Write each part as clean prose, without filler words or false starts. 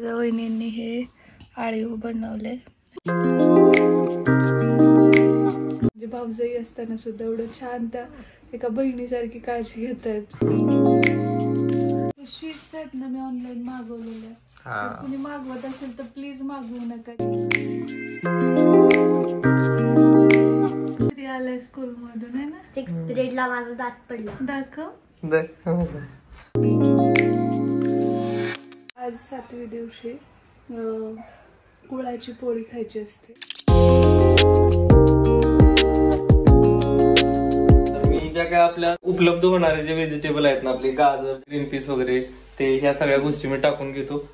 माझ्या वहिनींनी हे आळीव बनवले. म्हणजे भाऊजाई असताना सुद्धा एवढं छान त्या एका बहिणीसारखी काळजी घेतात. शीट्स आहेत ना, मी ऑनलाईन मागवलेल्या. तुम्ही मागवत असेल तर प्लीज मागवू नका. आलाय स्कूल मधून आहे ना, 6th ग्रेडला माझा दात पडला. दाखव. आज 7वी दिवशी गुळाची पोळी खायची असते. मी ज्या काय आपल्या उपलब्ध होणारे जे व्हेजिटेबल आहेत ना, आपले गाजर, ग्रीन पीस वगैरे, ते ह्या सगळ्या गोष्टी मी टाकून घेतो.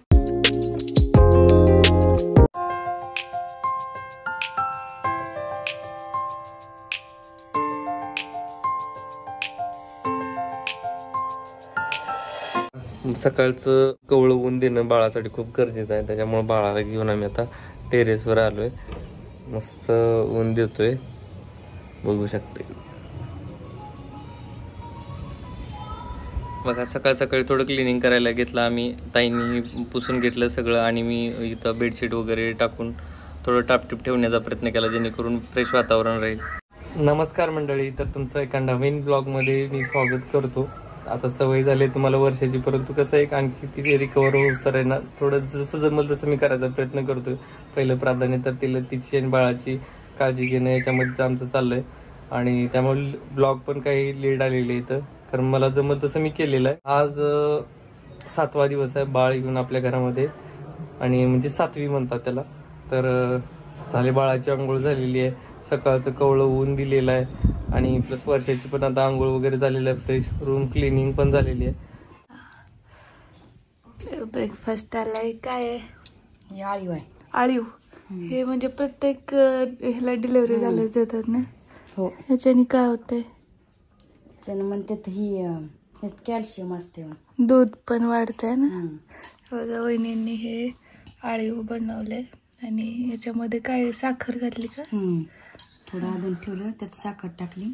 सकाळचं कवळं ऊन देणं बाळासाठी खूप गरजेचं आहे. त्याच्यामुळे बाळाला घेऊन आम्ही आता टेरेसवर आलोय. मस्त ऊन देतोय, बघू शकते. बघा, सकाळ सकाळी थोडं क्लिनिंग करायला घेतलं आम्ही. ताईंनी पुसून घेतलं सगळं आणि मी इथं बेडशीट वगैरे टाकून थोडं टापटीप ठेवण्याचा प्रयत्न केला, जेणेकरून फ्रेश वातावरण राहील. नमस्कार मंडळी, तर तुमचं एका नवीन ब्लॉगमध्ये मी स्वागत करतो. आता सवय झाली तुम्हाला वर्षाची, परंतु कसं एक आणखी ती रिकवर होऊस तर आहे ना, थोडं जसं जमल तसं मी करायचा प्रयत्न करतोय. पहिलं प्राधान्य तर तिला तिची आणि बाळाची काळजी घेणं याच्यामध्येच आमचं चाललंय. आणि त्यामुळे ब्लॉग पण काही लेट आलेले इथं, कारण मला जमल तसं मी केलेलं आहे. आज 7वा दिवस आहे बाळ येऊन आपल्या घरामध्ये, आणि म्हणजे 7वी म्हणतात त्याला. तर झाले, बाळाची आंघोळ झालेली आहे, सकाळचं कवळं ऊन दिलेलं आहे, आणि प्लस वर्षाची पण आता आंघोळ वगैरे झालेलं आहे, फ्रेश रूम क्लिनिंग पण झालेली आहे. ब्रेकफास्ट आलाय. काय आहे? आळीव आहे. आळीव हे म्हणजे प्रत्येक ह्याला डिलिव्हरी झाल्यास देतात ना? हो. ह्याच्याने काय होतंय? त्यानं म्हणतात ही कॅल्शियम असते, दूध पण वाढतंय ना. माझ्या वहिनींनी हे आळीव बनवले, आणि याच्यामध्ये काय साखर घातली का? थोडं आधून ठेवलं, त्यात साखर टाकली,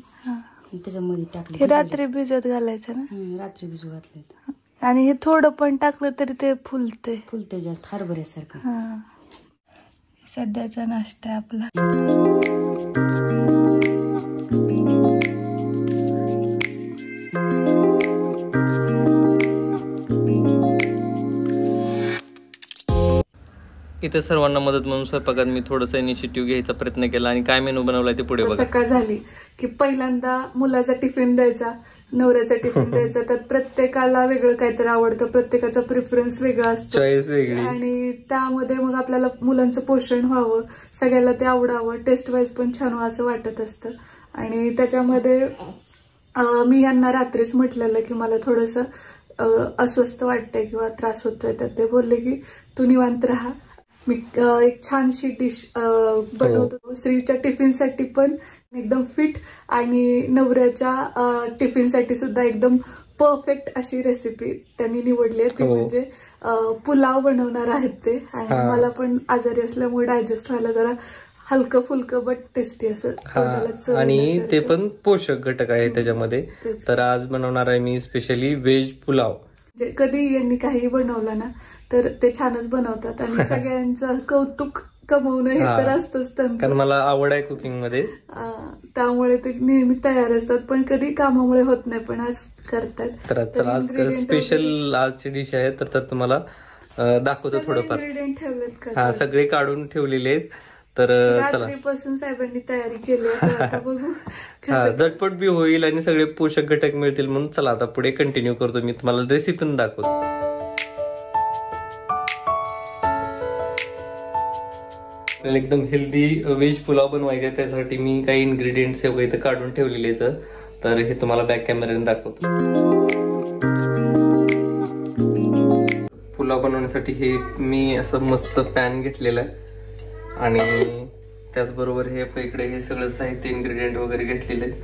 त्याच्यामध्ये टाकली. हे रात्री भिजत घालायचं ना? रात्री भिजू घातलं. आणि हे थोडं पण टाकलं तरी ते फुलते जास्त, हरभऱ्यासारखं. सध्याचा नाश्ता आपला. इथे सर्वांना मदत म्हणून स्वयंपाकात मी थोडंसं इनिशिएटिव्ह घ्यायचा प्रयत्न केला, आणि काय मेनू बनवलाय ते पुढे बघा. सकाळ झाली की पहिल्यांदा मुलाचा टिफिन द्यायचा, नवऱ्याचा टिफिन द्यायचा. त्यात प्रत्येकाला वेगळं काहीतरी आवडतं, प्रत्येकाचा प्रिफरन्स वेगळा असतो, चॉईस वेगळी, आणि त्यामध्ये मग आपल्याला मुलांचं पोषण व्हावं, सगळ्याला ते आवडावं, टेस्ट वाईज पण छान व्हावं असं वाटत असतं. आणि त्याच्यामध्ये मी यांना रात्रीच म्हटलेलं की मला थोडंसं अस्वस्थ वाटतंय किंवा त्रास होतोय, तर ते बोलले की तू निवांत राहा, मी एक छानशी डिश बनवतो. स्त्रीच्या टिफिनसाठी पण एकदम फिट, आणि नवऱ्याच्या टिफिनसाठी सुद्धा एकदम परफेक्ट अशी रेसिपी त्यांनी निवडली आहे. ती म्हणजे पुलाव बनवणार आहेत ते, आणि मला पण आजारी असल्यामुळे डायजेस्ट व्हायला जरा हलकं फुलकं बट टेस्टी असं, आणि ते पण पोषक घटक आहे त्याच्यामध्ये. तर आज बनवणार आहे मी स्पेशली व्हेज पुलाव. कधी यांनी काही बनवलं ना तर ते छानच बनवतात, आणि सगळ्यांचं कौतुक कमवणं हे तर असतंच त्यांचं, कारण मला आवड आहे कुकिंग मध्ये, त्यामुळे ते नेहमी तयार असतात. पण कधी कामामुळे होत नाही, पण आज करतात. तर चला, आज स्पेशल आजची डिश आहे, तर तुम्हाला दाखवतो थोडंफार. ठेवलेत सगळे काढून ठेवलेले आहेत. तर चला, रात्रीपासून साहेबांनी तयारी केली, बघू. झटपट बी होईल आणि सगळे पोषक घटक मिळतील म्हणून. चला आता पुढे कंटिन्यू करतो, मी तुम्हाला रेसिपी पण दाखवतो. एकदम हेल्दी व्हेज पुलाव बनवायचा, त्यासाठी मी काही इन्ग्रेडियंट्स इथं काढून ठेवलेले आहेत, तर हे तुम्हाला बॅक कॅमेऱ्याने दाखवतो. पुलाव बनवण्यासाठी हे मी असं मस्त पॅन घेतलेलं आहे, आणि त्याचबरोबर हे इकडे हे सगळं साहित्य इन्ग्रेडियंट वगैरे घेतलेले आहेत.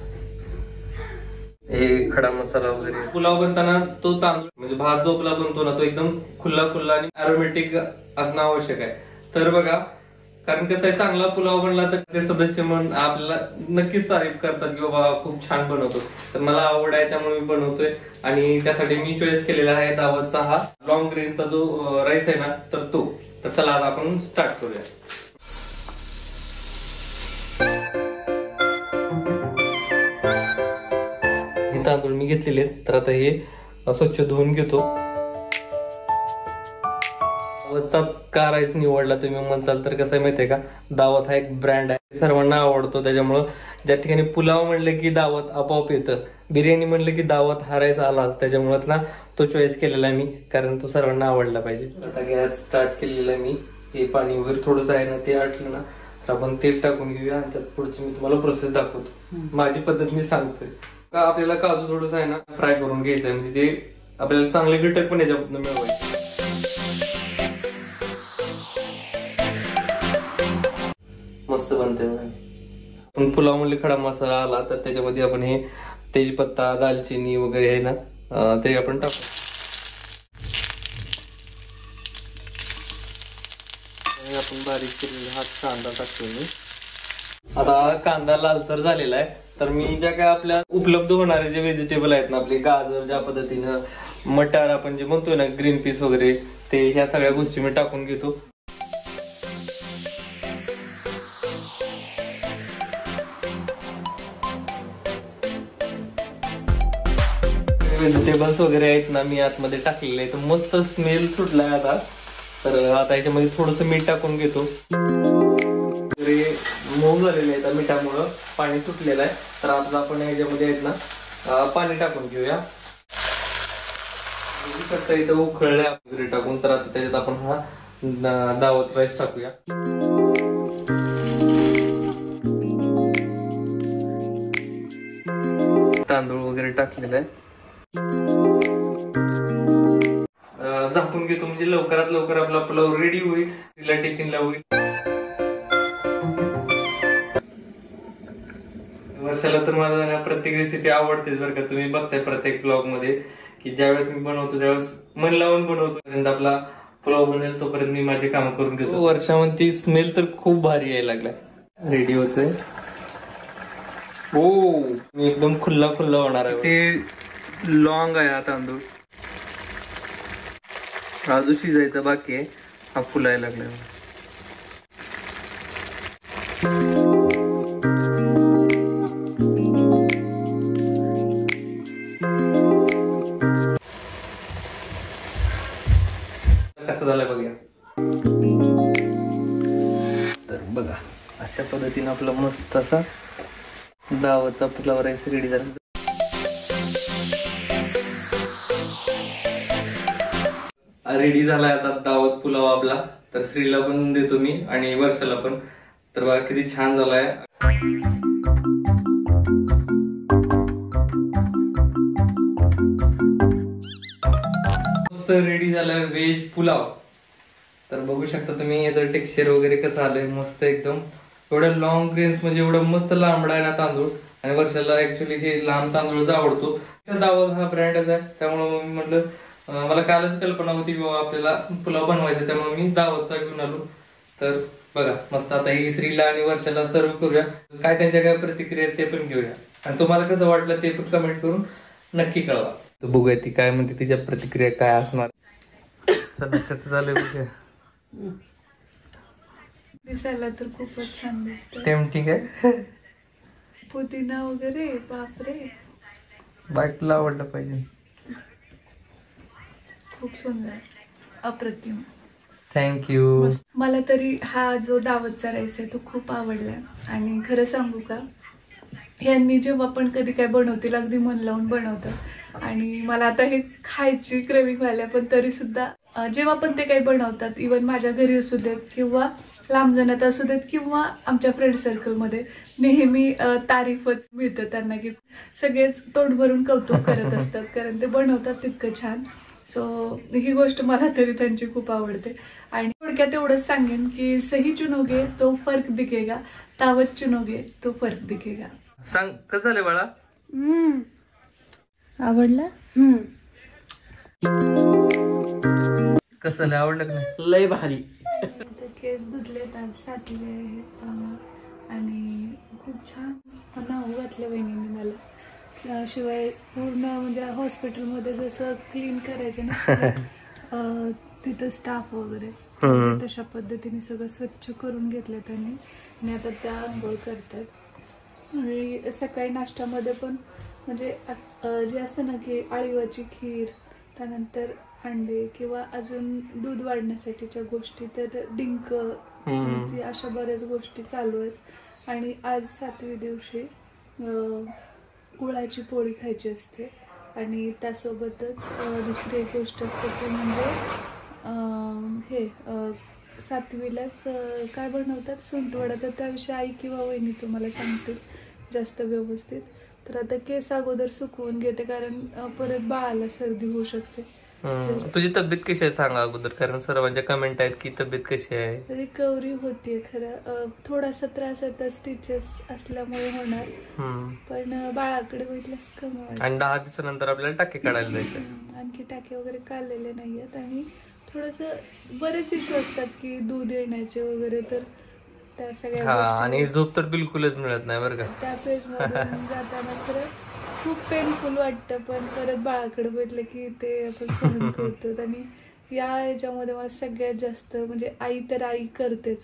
हे खडा मसाला वगैरे. पुलाव बनताना तो तांदूळ म्हणजे भात जो पुलाव बनतो ना, तो एकदम खुल्ला आणि अरोमॅटिक असणं आवश्यक आहे. तर बघा, कारण कसं आहे, चांगला पुलाव बनला तर ते सदस्य म्हणून आपल्याला नक्कीच तारीफ करतात की बाबा खूप छान बनवतो. तर मला आवड आहे त्यामुळे मी बनवतोय आणि त्यासाठी मी चॉईस केलेला आहे दावतचा हा लॉंग ग्रेनचा जो राईस आहे ना तर तो. तर चला आता आपण स्टार्ट करूया. हे तांदूळ मी घेतलेले तर आता हे स्वच्छ धुवून घेतो. दावतचा का राईस निवडला तुम्ही म्हणसाल तर कसं आहे माहितीये का, दावत हा एक ब्रँड आहे, सर्वांना आवडतो. त्याच्यामुळं ज्या ठिकाणी पुलाव म्हणलं की दावत आपोआप येतं, बिर्याणी म्हणलं की दावत हा राईस आलाच. त्याच्यामुळे ना तो चॉईस केलेला मी, कारण तो सर्वांना आवडला पाहिजे. आता गॅस स्टार्ट केलेला आहे मी. हे पाणी वगैरे थोडंसं आहे ना ते आटलं ना तर आपण तेल टाकून घेऊया आणि त्यात पुढची मी तुम्हाला प्रोसेस दाखवतो. माझी पद्धत मी सांगतोय. का आपल्याला काजू थोडंसं आहे ना फ्राय करून घ्यायचं आहे, म्हणजे ते आपल्याला चांगले घटक पण याच्यामधून मिळवायचे. मस्त बनते. पण पुलाव म्हणले खडा मसाला आला तर त्याच्यामध्ये आपण हे तेजपत्ता, दालचिनी वगैरे आहे ना ते आपण टाकू. आपण बारीक केलेला हा कांदा टाकतो मी. आता कांदा लालसर झालेला आहे तर मी ज्या काय आपल्या उपलब्ध होणारे जे व्हेजिटेबल आहेत ना, आपले गाजर, ज्या पद्धतीनं मटार आपण जे म्हणतोय ना, ग्रीन पीस वगैरे, ते ह्या सगळ्या गोष्टी मी टाकून घेतो. व्हेजिटेबल्स वगैरे आहेत ना मी आतमध्ये टाकलेले आहेत. मस्त स्मेल सुटलाय आता. तर आता याच्यामध्ये थोडस मीठ टाकून घेतो. वगैरे मऊ झालेले आहेत मिठामुळं, पाणी सुटलेलं आहे. तर आता आपण याच्यामध्ये आहेत ना पाणी टाकून घेऊया. इथं उकळल्या वगैरे टाकून तर आता त्याच्यात आपण हा दावत राईस टाकूया. तांदूळ वगैरे टाकलेला आहे. झाकून घेतो म्हणजे लवकरात लवकर आपला पुलाव रेडी होईल, तिला टिफिनला होईल. वर्षाला तर मला प्रत्येक रेसिपी आवडतेच बरं का. तुम्ही बघताय प्रत्येक ब्लॉग मध्ये की ज्यावेळेस मी बनवतो त्यावेळेस मन लावून बनवतो. आपला पुलाव बनेल तोपर्यंत मी माझे काम करून घेतो. वर्षामध्ये स्मेल तर खूप भारी यायला लागलाय. रेडी होतोय. हो, मी एकदम खुल्ला खुल्ला होणार आहे. ते लॉंग आहे हा तांदूळ, अजून शिजायचा बाकी आहे. हा फुलायला लागलाय. कसं झालंय बघा. तर बघा अशा पद्धतीने आपला मस्त असा दावतचा पुलाव राईस रेडी झाला. रेडी झालाय आता दावत पुलाव आपला. तर श्रीला पण देतो मी आणि वर्षाला पण. तर बघा किती छान झालाय. मस्त रेडी झालाय व्हेज पुलाव. तर बघू शकता तुम्ही याचं टेक्स्चर वगैरे कसं आलंय. मस्त एकदम. एवढं लॉंग ग्रेन्स म्हणजे एवढं मस्त लांबडा आहे ना तांदूळ. आणि वर्षाला ऍक्च्युली हे लांब तांदूळच आवडतो. दावत हा ब्रँडच आहे त्यामुळे मी म्हटलं, मला कालच कल्पना होती की बाबा आपल्याला पुलाव बनवायचा, त्यामुळे मी दावतचा घेऊन आलो. तर बघा मस्त. आता ही श्रीला आणि वर्षाला सर्व करूया. काय त्यांच्या काय प्रतिक्रिया ते पण घेऊया. आणि तुम्हाला कसं वाटलं ते पण कमेंट करून नक्की कळवा. तर बघूया ती काय म्हणते, तिच्या प्रतिक्रिया काय असणार. चला कसं झालंय बघूया. दिसायला तर खूपच छान दिसत. टेम्पटिंग आहे. पुदिना वगैरे, बापरे, बायकोला आवडलं पाहिजे. खूप सुंदर, अप्रतिम. थँक्यू. मला तरी हा जो दावतचा राईस आहे तो खूप आवडलाय. आणि खरं सांगू का, यांनी जेव्हा पण कधी काय बनवतील अगदी मन लावून बनवतात. आणि मला आता हे खायची क्रेविंग व्हायला, पण तरी सुद्धा जेव्हा पण ते काही बनवतात, इव्हन माझ्या घरी असू देत किंवा लांब जाण्यात असू देत किंवा आमच्या फ्रेंड सर्कलमध्ये, नेहमी तारीफच मिळतं त्यांना की सगळेच तोंड भरून कौतुक करत असतात, कारण ते बनवतात तितकं छान. सो ही गोष्ट मला तरी त्यांची खूप आवडते. आणि थोडक्यात एवढंच सांगेन की सही चुनोगे तो फर्क दिखेगा, दावत चुनोगे तो फर्क दिखेगा. सांग कसं झालंय बाळा. आवडला. कसं आवडलं का? लय भारी. केस केस धुतलेत आज 7वी आहे त्यामुळे. आणि खूप छान नाव घातलं वहिनीने मला. शिवाय पूर्ण म्हणजे हॉस्पिटलमध्ये जसं क्लीन करायचं ना तिथं स्टाफ वगैरे तशा पद्धतीने सगळं स्वच्छ करून घेतलं त्यांनी. आणि आता त्या आंघोळ करतात. आणि सकाळी नाश्त्यामध्ये पण म्हणजे जे असतं ना की अळीवाची खीर, त्यानंतर अंडे किंवा अजून दूध वाढण्यासाठीच्या गोष्टी, तर डिंक, अशा बऱ्याच गोष्टी चालू आहेत. आणि आज 7वी दिवशी गुळाची पोळी खायची असते. आणि त्यासोबतच दुसरी एक गोष्ट असते ती म्हणजे हे 7वीलाच काय बनवतात, सुंठवडा. तर त्याविषयी आई किंवा वहिनी तुम्हाला सांगतील जास्त व्यवस्थित. तर आता केस अगोदर सुकवून घेते कारण परत बाळाला सर्दी होऊ शकते. तुझी तब्येत कशी आहे सांगा अगोदर, कारण सर्वांच्या कमेंट आहेत की तब्येत कशी आहे. रिकव्हरी होतीये खरं, थोडासा त्रास आता स्टिचेस असल्यामुळे होणार, पण बाळाकडे बघितल्यास कमी वाटत. आणि 10 दिवसानंतर आपल्याला टाके काढायला जायचं. आणखी टाके वगैरे काढलेले नाहीयेत. आणि थोडस बरेच इश्यू असतात की दूध येण्याचे वगैरे, तर त्या सगळ्या आणि झोप तर बिलकुलच मिळत नाही बरं का. त्या फेज मधून जाताना खरं खूप पेनफुल वाटतं, पण परत बाळाकडे बघितलं की ते आपण सहन करतो. आणि या ह्याच्यामध्ये मला सगळ्यात जास्त म्हणजे आई तर आई करतेच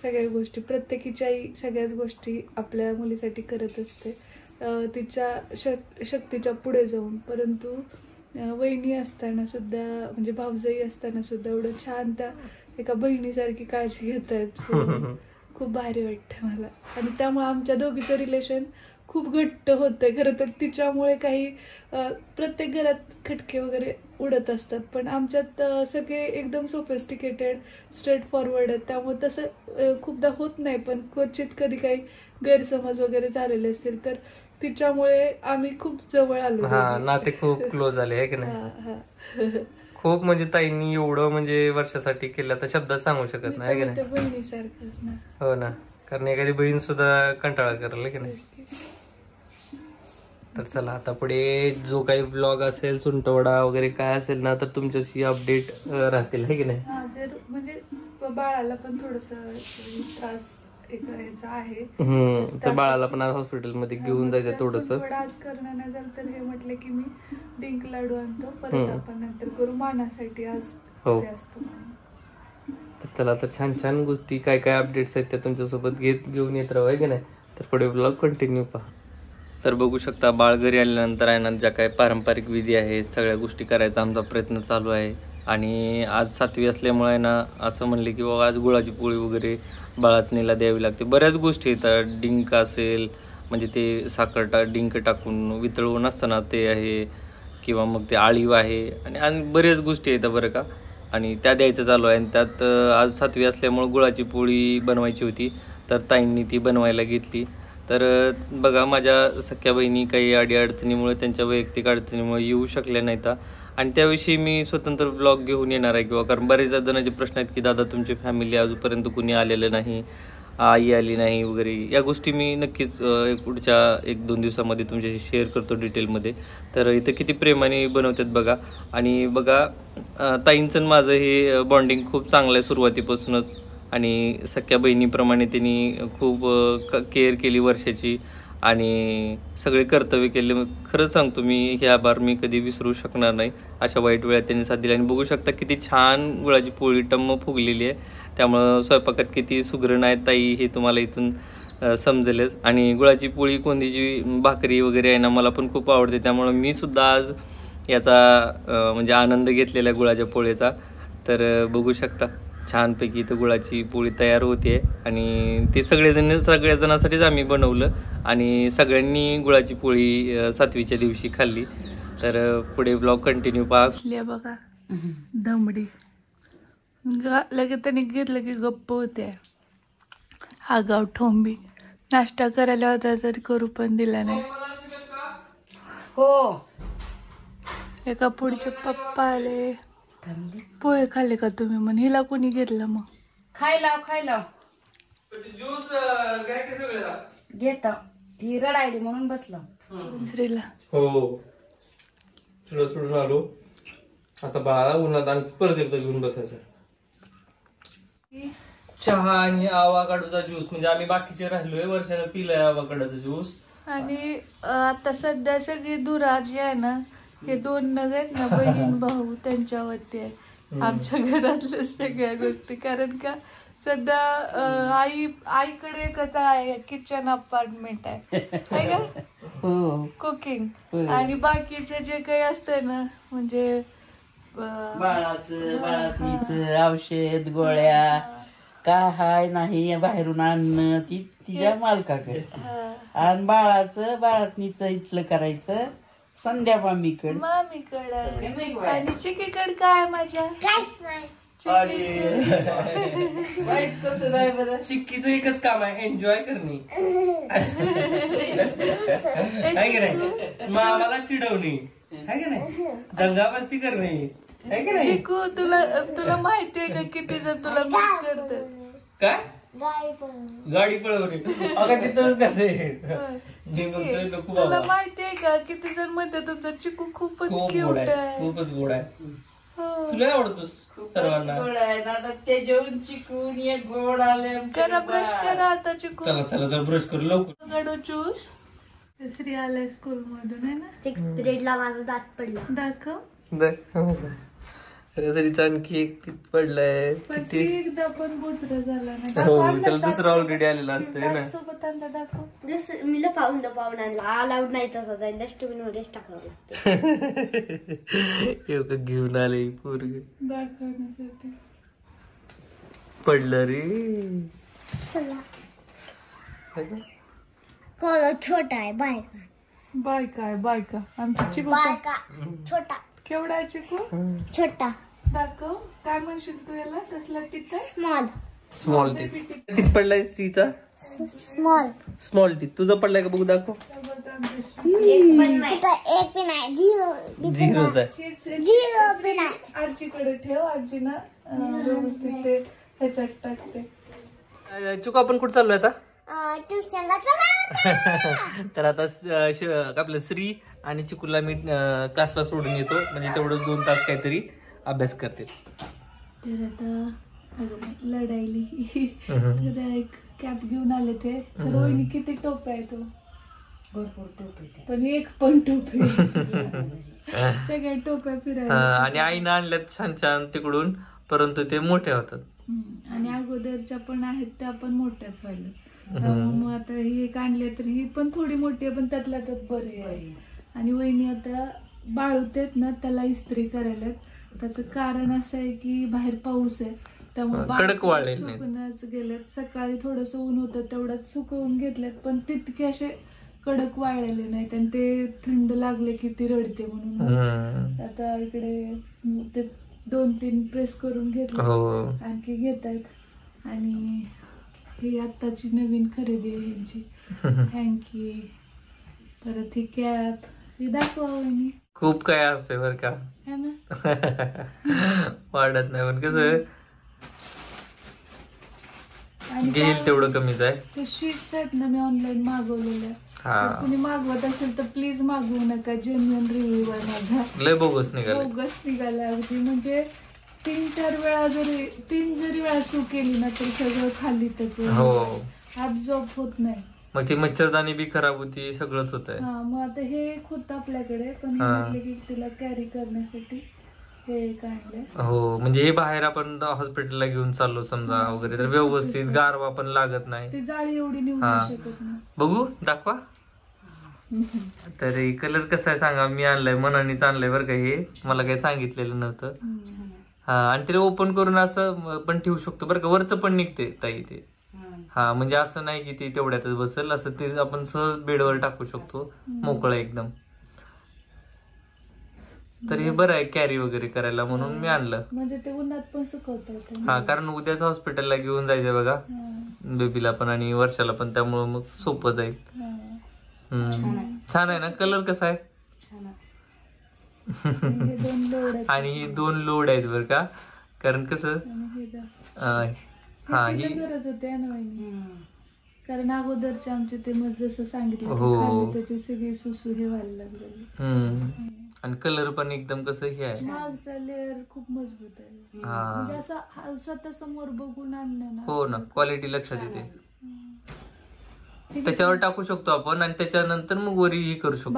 सगळ्या गोष्टी, प्रत्येकीची आई सगळ्याच गोष्टी आपल्या मुलीसाठी करत असते तिच्या शक्तीच्या पुढे जाऊन. परंतु वहिनी असताना सुद्धा म्हणजे भावजाई असताना सुद्धा एवढं छान त्या एका बहिणीसारखी काळजी घेतात. खूप भारी वाटतं मला. आणि त्यामुळे आमच्या दोघीचं रिलेशन खूप घट्ट होतंय. खरं तर तिच्यामुळे काही प्रत्येक घरात खटके वगैरे उडत असतात, पण आमच्यात सगळे एकदम सोफिस्टिकेटेड, स्ट्रेट फॉरवर्ड आहेत. त्यामुळे तसं खूपदा होत नाही, पण क्वचित कधी काही गैरसमज वगैरे झालेले असतील तर तिच्यामुळे आम्ही खूप जवळ आलो. नाते खूप क्लोज आले आहे की नाही. खूप म्हणजे ताईंनी एवढं म्हणजे वर्षासाठी केलं तर शब्दात सांगू शकत नाही की नाही. बहिणीसारखंच ना. हो ना, कारण एखादी बहीण सुद्धा कंटाळा करेल की नाही. तर चला आता पुढे जो काही ब्लॉग असेल, सुंटवडा वगैरे काय असेल ना, तर तुमच्याशी अपडेट राहतील है की नाही. जर म्हणजे बाळाला पण थोडस त्रास करायचा आहे, तर बाळाला पण आज हॉस्पिटलमध्ये घेऊन जायचं थोडस. आज करणं नाही झालं तर हे म्हटलं की मी डिंक लाडू आणतो, परत आपण नंतर करू मानासाठी आज असतो. तर चला तर छान छान गोष्टी काय काय अपडेट्स आहेत त्या तुमच्यासोबत घेऊन येत राहू आहे की नाही. तर पुढे ब्लॉग कंटिन्यू पहा. तर बघू शकता बाळ घरी आल्यानंतर आहे ना, ज्या काही पारंपरिक विधी आहेत सगळ्या गोष्टी करायचा आमचा प्रयत्न चालू आहे. आणि आज 7वी असल्यामुळे ना असं म्हणले की बाबा आज गुळाची पोळी वगैरे बाळातणीला द्यावी लागते. बऱ्याच गोष्टी येतात, डिंक असेल म्हणजे ते साखर डिंक टाकून वितळवून असताना ते आहे, किंवा मग ते आळीव आहे, आणि बऱ्याच गोष्टी येतात बरं का. आणि त्या द्यायचं चालू आहे. आणि त्यात आज 7वी असल्यामुळे गुळाची पोळी बनवायची होती, तर ताईंनी ती बनवायला घेतली. तर बघा माझ्या सख्या बहिणी काही अडीअडचणीमुळे, त्यांच्या वैयक्तिक अडचणीमुळे येऊ शकल्या नाहीत. आणि त्याविषयी मी स्वतंत्र ब्लॉग घेऊन येणार आहे, किंवा कारण बरेच जणांचे प्रश्न आहेत की दादा तुमची फॅमिली अजूनपर्यंत कुणी आलेलं नाही, आई आली नाही वगैरे. या गोष्टी मी नक्कीच पुढच्या 1-2 दिवसामध्ये तुमच्याशी शेअर करतो डिटेलमध्ये. तर इथं किती प्रेमाने बनवतात बघा. आणि बघा ताईंचं माझं हे बॉन्डिंग खूप चांगलं आहे सुरुवातीपासूनच. आणि सख्या बहिणीप्रमाणे त्यांनी खूप केअर केली वर्षाची, आणि सगळे कर्तव्य केले. खरंच सांगतो मी, हे आभार मी कधी विसरू शकणार नाही. अशा वाईट वेळात त्यांनी साथ दिली. आणि बघू शकता किती छान गुळाची पोळी टम्म फुगलेली आहे. त्यामुळं स्वयंपाकात किती सुगरण आहे ताई हे तुम्हाला इथून समजेलच. आणि गुळाची पोळी, कोंदीची भाकरी वगैरे आहे ना, मला पण खूप आवडते. त्यामुळं मी सुद्धा आज याचा म्हणजे आनंद घेतलेला आहे गुळाच्या पोळीचा. तर बघू शकता छानपैकी इथं गुळाची पोळी तयार होते. आणि ते सगळ्या जणांसाठीच आम्ही बनवलं, आणि सगळ्यांनी गुळाची पोळी 7वीच्या दिवशी खाल्ली. तर पुढे ब्लॉग कंटिन्यू पहा. बघा दमडी लगेच त्यांनी घेतलं की गप्प होते. हा गाव ठोंबी नाश्ता करायला होता तरी करू पण दिला नाही. हो, एका पुढचे पप्पा आले, पोहे खाल्ले का तुम्ही? म्हण हिला कोणी घेतलं मग? खायला घेता ही रडायली म्हणून बसला श्रीला. हो, सोडून आलो आता बाळाला उन्हात, आणि परत एकदा घेऊन बसायचं. चहा आणि आवाकाडोचा ज्यूस. म्हणजे आम्ही बाकीचे राहिलोय, वर्षानं पिलाय आवाकाडोचा ज्यूस. आणि आता सध्या सगळी धुरा जी आहे ना, हे 2 नग आहेत ना, बहीण भाऊ त्यांच्यावरती आहे आमच्या घरातल्या सगळ्या गोष्टी. कारण का सध्या आईकडे एकच आहे, किचन अपार्टमेंट आहे का, कुकिंग. आणि बाकीचे जे काही असतंय ना, म्हणजे बाळातनीच औषध गोळ्या काय नाही बाहेरून आणणं ती तिच्या मालकाकडे. आणि बाळातनीच इथलं करायचं संध्या मामीकडे आणि चिकीकडे काय माझ्या कसं नाही बरं, चिक्कीचं एकच काम आहे, एन्जॉय करणे. मामाला चिडवणे आहे का नाही, दंगामस्ती करणे आहे का नाही. चिकू तुला माहितीये का किती जण तुला मिस करत. काय गाडी पळवणे, अगं तिथंच कसं तुला माहितीये का किती जण म्हणते तुमचा चिकू खूपच क्यूट आहे, खूपच गोड आहे. तुला आवडतोस सर्वांना. गोड आहे ना, ते जेवण चिकून एक गोड आले. करा ब्रश करा आता चिकू. चला ब्रश करू लवकर. गडो ज्यूस. श्री आलाय स्कूल मधून आहे ना, 6th पिरियडला माझा दात पडला. दाखव. श्रीचा आणखी एक पडलाय. पण एकदा पण बोचरा झाला ना. त्याला दुसरा ऑलरेडी आलेला असतंय ना. सोबत आणला दाखव. मी लपावून आणला. अलाउड नाही तसा जाईल, डस्टबिन मध्येच टाकावं लागतं. घेऊन आले पोरग दाखवण्यासाठी. पडलं रे. छोटा आहे बायका. बायका आमची चिकू छोटा केवढा आहे चिकू. छोटा दाखव. काय म्हणशील तू याला, कसला टिका. स्मॉल टीथ पडलाय श्रीचा. स्मॉल टीथ तुझा पडलाय का बघू, दाखव. एक पण नाही, झिरोच आहे. आजीकडे ठेव, आजीना व्यवस्थित ते ह्याच्यात टाकते. चुका आपण कुठं चाललोय आता. ट्युशनला तर आता आपलं श्री आणि चिकूला मी क्लासला सोडून येतो, म्हणजे तेवढंच 2 तास काहीतरी अभ्यास करते. तर आता लढाईली तर एक कॅप घेऊन आले ते. तर रोहिणी किती टोप आहे तो, भरपूर टोप येते. पण एक पण टोप आहे. सगळ्या टोप्या फिरायला. आणि आईनं आणल्यात छान छान तिकडून, परंतु ते मोठे होतात. आणि अगोदरच्या पण आहेत त्या पण मोठ्याच व्हायला. मग आता ही एक आणले तर ही पण थोडी मोठी आहे, पण त्यातल्या त्यात बरी आहे. आणि वहिनी आता बाळूतेत ना, त्याला इस्त्री करायला. त्याचं कारण असं आहे की बाहेर पाऊस आहे, त्यामुळे कडक वाळले सुकूनच गेलेत. सकाळी थोडस ऊन होतं तेवढ्यात सुकवून घेतलेत, पण तितके असे कडक वाळलेले नाहीत. आणि ते थंड लागले की ती रडते म्हणून आता इकडे ते 2-3 प्रेस करून घेतले, आणखी घेत आहेत. आणि ही आत्ताची नवीन खरेदी आहे यांची. हँकी, परत ही कॅप, ही दाखवा वहिनी. खूप काय असते बर का, है ना. वाढत नाही, पण कसं घेईल तेवढं कमीच आहे. ते शीट्स आहेत ना, मी ऑनलाईन मागवलेल्या. कुणी मागवत असेल तर प्लीज मागवू नका. जेन्युइन रिव्ह्यू आहे माझा. लय बोगस निघाला अगदी. म्हणजे 3-4 वेळा जरी वेळा सू केली ना, तर सगळं खाली त्याचं ऍब्झॉर्ब होत नाही. मग ती मच्छरदाणी बी खराब होती, सगळंच होत आहे. मग आता हे एक होतं आपल्याकडे, पण हे म्हटलं की तिला कॅरी करण्यासाठी हे एक आणलंय. हो, म्हणजे हे बाहेर आपण हॉस्पिटलला घेऊन चाललो समजा वगैरे, तर व्यवस्थित गारवा पण लागत नाही. ती जाळी एवढी निवडू शकत नाही. बघू, दाखवा. तर कलर कसा आहे सांगा. मी आणलाय, मनानेच आणलंय बरं का. हे मला काही सांगितलेलं नव्हतं. आणि तिला ओपन करून असं पण ठेवू शकतो बरं का. वरचं पण निघते ताई ते. म्हणजे असं नाही की ते तेवढ्यातच बसेल, असं ते आपण सहज बेडवर टाकू शकतो, मोकळं एकदम. तर हे बरं आहे कॅरी वगैरे करायला, म्हणून मी आणलं. म्हणजे ते उन्हात पण सुकवता येतं. कारण उद्याच हॉस्पिटलला घेऊन जायचंय बघा, बेबीला पण आणि वर्षाला पण, त्यामुळे मग सोपं जाईल. छान आहे ना. कलर कसा आहे. आणि ही 2 लोड आहेत बर का. कारण कसं गरज होते ना, कारण अगोदरचे आमचे ते मग जसं सांगितलं त्याची सगळी सुसू हे व्हायला लागली. आणि कलर पण एकदम कसं हे आहे. मागचा लेअर खूप मजबूत आहे. हा म्हणजे असं स्वतः समोर बघून आणलं ना. हो ना, क्वालिटी लक्षात येते. त्याच्यावर टाकू शकतो आपण आणि त्याच्यानंतर मग वरी ही करू शकतो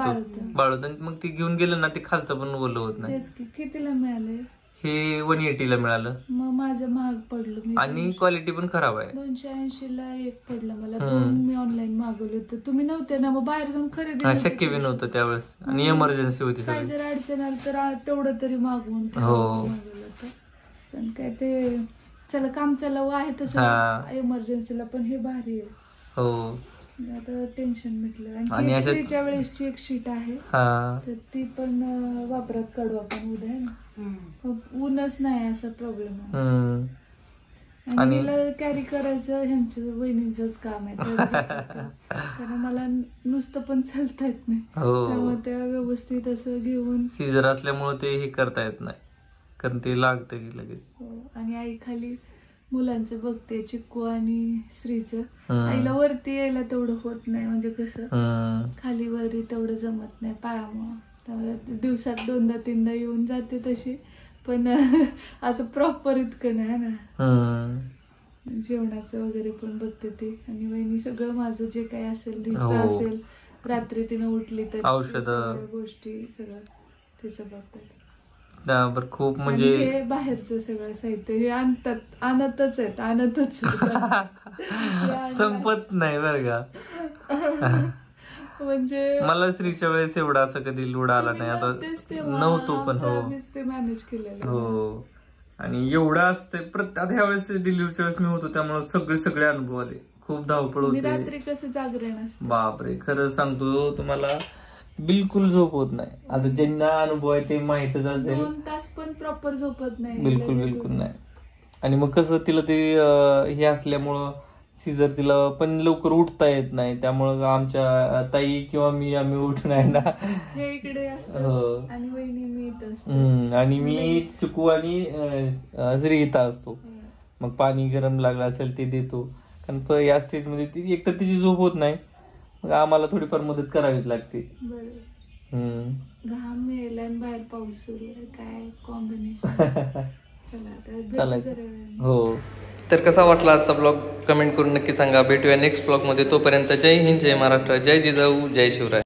बाळूत. आणि मग ती घेऊन गेलं ना, ते खालचं पण ओलं होत नाही. तेच की. कितीला मिळाले हे 180 ला मिळालं. मग माझ्या महाग पडलं. मी आणि क्वालिटी पण खराब आहे. 280 ला एक पडलं मला. दोन मी ऑनलाईन मागवले होते. तुम्ही नव्हते ना, मग बाहेर जाऊन खरेदी शक्य बी नव्हतं त्यावेळेस आणि इमर्जन्सी होती. काय जर अडचण आली तर तेवढं तरी मागवून मागवलं होतं. पण काय ते चला काम चालू आहे तसं इमर्जन्सीला, पण हे भारी आहे. हो आता टेन्शन मिटलं. आणि स्त्रीच्या वेळेसची एक शीट आहे, तर ती पण वापरात काढू आपण उद्या ना. ऊनच नाही असा प्रॉब्लेम आहे. आणि मला कॅरी करायचं ह्यांच्या वहिनीचंच काम आहे. कारण मला नुसतं पण चालता येत नाही, त्यामुळे त्या व्यवस्थित असं घेऊन. सीझर असल्यामुळे ते हे करता येत नाही, कारण ते लागतं की लगेच. आणि आई खाली मुलांचं बघते, चिक्कू आणि श्रीचं. आईला वरती यायला तेवढं होत नाही, म्हणजे कसं खाली वरी तेवढं जमत नाही पायामुळं. त्यामुळे दिवसात 2-3दा येऊन जाते तशी, पण असं प्रॉपर इतकं नाही ना. जेवणाचं वगैरे पण बघते ती. आणि वहिनी सगळं माझं जे काही असेल, ढीचं असेल, रात्री तिनं उठली तर औषध गोष्टी सगळं तिचं बघतात. खूप म्हणजे बाहेरचं सगळं साहित्य हे आणतच संपत नाही बरं का. म्हणजे मला स्त्रीच्या वेळेस एवढा असं कधी लोड आला नाही. आता नव्हतो पण ते मॅनेज केलेलं. हो. आणि एवढं असतंय प्रत्येक ह्या वेळेस डिलिव्हरीच्या वेळेस मी होतो, त्यामुळे सगळे अनुभव आले. खूप धावपळ होती. रात्री कसं जागरण असतं बापरे. खरं सांगतो तुम्हाला, बिलकुल झोप होत नाही. आता ज्यांना अनुभव आहे ते माहितच असेल. 2 तास पण प्रॉपर झोपत नाही. बिलकुल नाही. आणि मग कसं तिला ते हे असल्यामुळं सीझर तिला पण लवकर उठता येत नाही, त्यामुळं आमच्या ताई किंवा आम्ही उठून आहे ना, हे इकडे असतं आणि वहिनी मी इथं असतो. आणि मी चिकू आणि श्री इथं असतो. मग पाणी गरम लागलं असेल ते देतो. कारण या स्टेजमध्ये ती एक तर तिची झोप होत नाही, मग आम्हाला थोडीफार मदत करावीच लागते. घाम यायला आणि बाहेर पाऊस सुरू आहे, काय कॉम्बिनेशन. हो. तर कसा वाटला आजचा ब्लॉग कमेंट करून नक्की सांगा. भेटूया नेक्स्ट ब्लॉग मध्ये. तोपर्यंत जय हिंद, जय महाराष्ट्र, जय जिजाऊ, जय शिवराय.